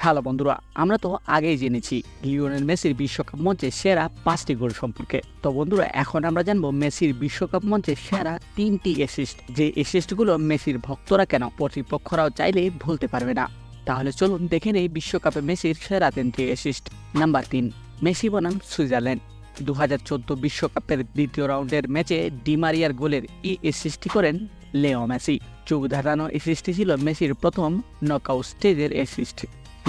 Hello বন্ধুরা, আমরা তো আগেই জেনেছি লিওনেল মেসির বিশ্বকাপ মঞ্চে সেরা 5টি গোল সম্পর্কে। তো বন্ধুরা, এখন আমরা জানবো মেসির বিশ্বকাপ মঞ্চে সেরা 3টি অ্যাসিস্ট, যে অ্যাসিস্টগুলো মেসির ভক্তরা কেন প্রতিপক্ষরাও চাইলে ভুলতে পারবে না। তাহলে চলুন দেখে নেই বিশ্বকাপে মেসির সেরা 3টি অ্যাসিস্ট। নাম্বার 3, মেসি বনাম সুইজারল্যান্ড। 2014 বিশ্বকাপের দ্বিতীয় রাউন্ডের ম্যাচে ডিমারিয়ার গোলের এই অ্যাসিস্টটি করেন লেও মেসি। চোখ ধাঁধানো অ্যাসিস্টটি ছিল মেসির প্রথম নকআউট স্টেজের অ্যাসিস্ট।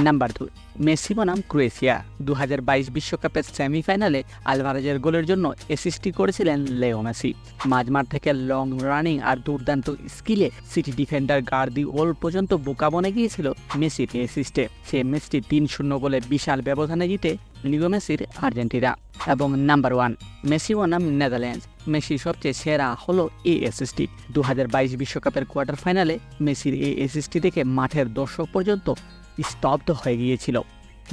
নাম্বার 2, মেসি বনাম ক্রোয়েশিয়া। 2022 বিশ্বকাপের সেমিফাইনালে আলভারেজের গোলের জন্য অ্যাসিস্টটি করেছিলেন লেও মেসি। মাঝমাঠ থেকে লং রানিং আর দুর্দান্ত স্কিলে সিটি ডিফেন্ডার গার্দিওল পর্যন্ত বোকা বনে গিয়েছিল মেসির অ্যাসিস্টে। সে ম্যাচটি 3-0 গোলে বিশাল ব্যবধানে জিতে লিও মেসির আর্জেন্টিনা। এবং নাম্বার 1, মেসি বনাম নেদারল্যান্ডস। মেসির সবচেয়ে সেরা হলো এই অ্যাসিস্টটি। 2022 বিশ্বকাপের কোয়ার্টার ফাইনালে মেসির এই অ্যাসিস্টটি দেখে মাঠের দর্শক পর্যন্ত স্তব্ধ হয়ে গিয়েছিল।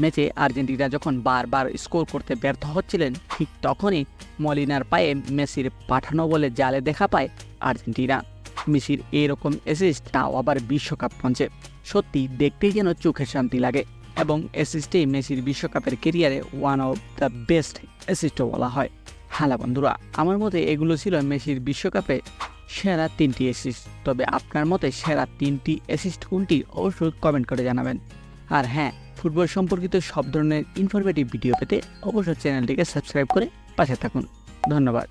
ম্যাচে আর্জেন্টিনা যখন বারবার স্কোর করতে ব্যর্থ হচ্ছিলেন, ঠিক তখনই মলিনার পায়ে মেসির পাঠানো বলে জালে দেখা পায় আর্জেন্টিনা। মেসির এরকম অ্যাসিস্ট, তাও আবার বিশ্বকাপ মঞ্চে, সত্যি দেখতেই যেন চোখের শান্তি লাগে। এবং অ্যাসিস্টেই মেসির বিশ্বকাপের কেরিয়ারে ওয়ান অফ দ্য বেস্ট অ্যাসিস্টও বলা হয়। হ্যালো বন্ধুরা, আমার মতে এগুলো ছিল মেসির বিশ্বকাপে সেরা 3টি অ্যাসিস্ট। তবে আপনার মতে সেরা 3টি অ্যাসিস্ট কোনটি, অবশ্যই কমেন্ট করে জানাবেন। আর হ্যাঁ, ফুটবল সম্পর্কিত সব ধরনের ইনফরমেটিভ ভিডিও পেতে অবশ্যই চ্যানেলটিকে সাবস্ক্রাইব করে পাশে থাকুন। ধন্যবাদ।